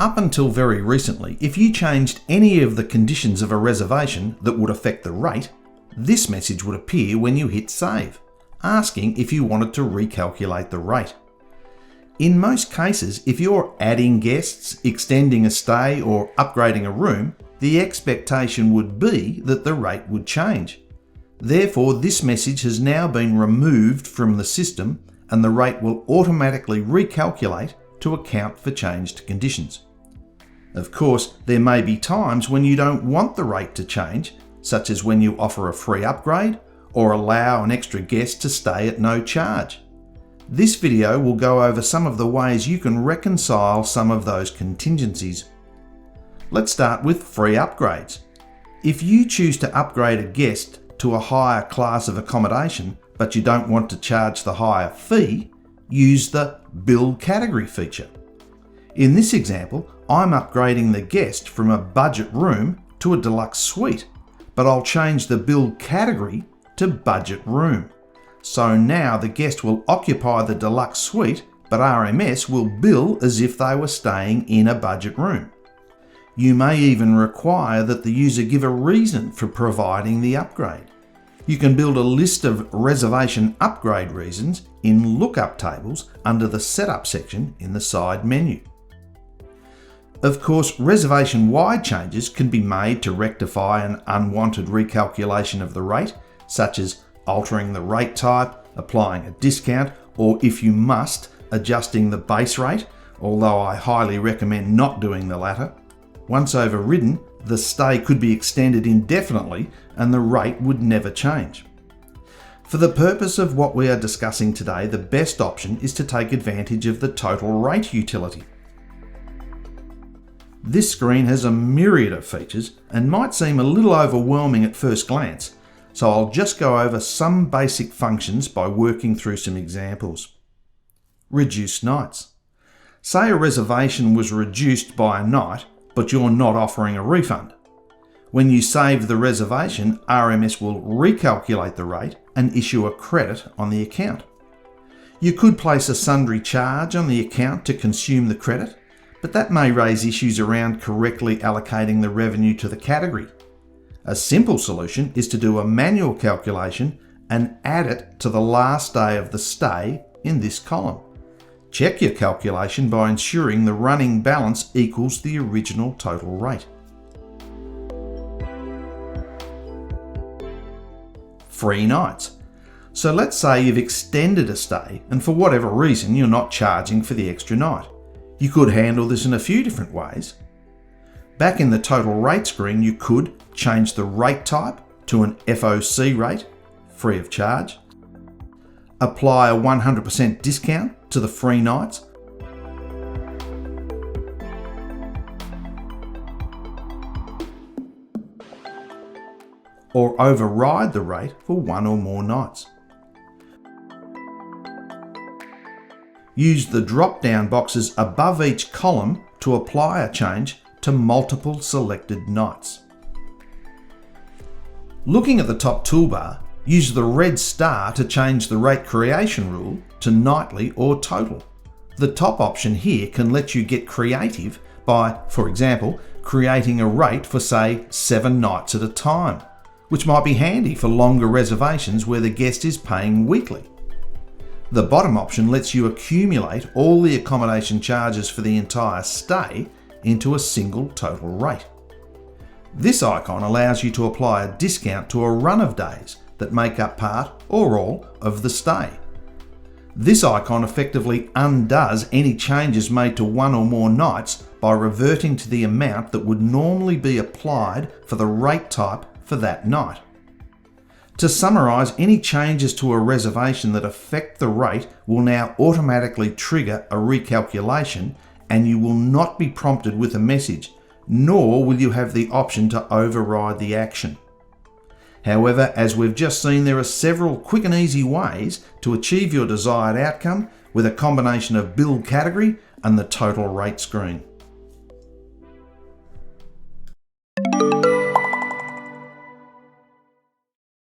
Up until very recently, if you changed any of the conditions of a reservation that would affect the rate, this message would appear when you hit save, asking if you wanted to recalculate the rate. In most cases, if you're adding guests, extending a stay, or upgrading a room, the expectation would be that the rate would change. Therefore, this message has now been removed from the system and the rate will automatically recalculate to account for changed conditions. Of course, there may be times when you don't want the rate to change, such as when you offer a free upgrade or allow an extra guest to stay at no charge. This video will go over some of the ways you can reconcile some of those contingencies. Let's start with free upgrades. If you choose to upgrade a guest to a higher class of accommodation, but you don't want to charge the higher fee, use the Bill Category feature. In this example, I'm upgrading the guest from a budget room to a deluxe suite, but I'll change the bill category to budget room. So now the guest will occupy the deluxe suite, but RMS will bill as if they were staying in a budget room. You may even require that the user give a reason for providing the upgrade. You can build a list of reservation upgrade reasons in lookup tables under the Setup section in the side menu. Of course, reservation-wide changes can be made to rectify an unwanted recalculation of the rate, such as altering the rate type, applying a discount, or if you must, adjusting the base rate, although I highly recommend not doing the latter. Once overridden, the stay could be extended indefinitely and the rate would never change. For the purpose of what we are discussing today, the best option is to take advantage of the total rate utility. This screen has a myriad of features and might seem a little overwhelming at first glance, so I'll just go over some basic functions by working through some examples. Reduce nights. Say a reservation was reduced by a night, but you're not offering a refund. When you save the reservation, RMS will recalculate the rate and issue a credit on the account. You could place a sundry charge on the account to consume the credit, but that may raise issues around correctly allocating the revenue to the category. A simple solution is to do a manual calculation and add it to the last day of the stay in this column. Check your calculation by ensuring the running balance equals the original total rate. Free nights. So let's say you've extended a stay and for whatever reason you're not charging for the extra night. You could handle this in a few different ways. Back in the total rate screen, you could change the rate type to an FOC rate, free of charge, apply a 100% discount to the free nights, or override the rate for one or more nights. Use the drop-down boxes above each column to apply a change to multiple selected nights. Looking at the top toolbar, use the red star to change the rate creation rule to nightly or total. The top option here can let you get creative by, for example, creating a rate for say 7 nights at a time, which might be handy for longer reservations where the guest is paying weekly. The bottom option lets you accumulate all the accommodation charges for the entire stay into a single total rate. This icon allows you to apply a discount to a run of days that make up part or all of the stay. This icon effectively undoes any changes made to one or more nights by reverting to the amount that would normally be applied for the rate type for that night. To summarise, any changes to a reservation that affect the rate will now automatically trigger a recalculation and you will not be prompted with a message, nor will you have the option to override the action. However, as we've just seen, there are several quick and easy ways to achieve your desired outcome with a combination of bill category and the total rate screen.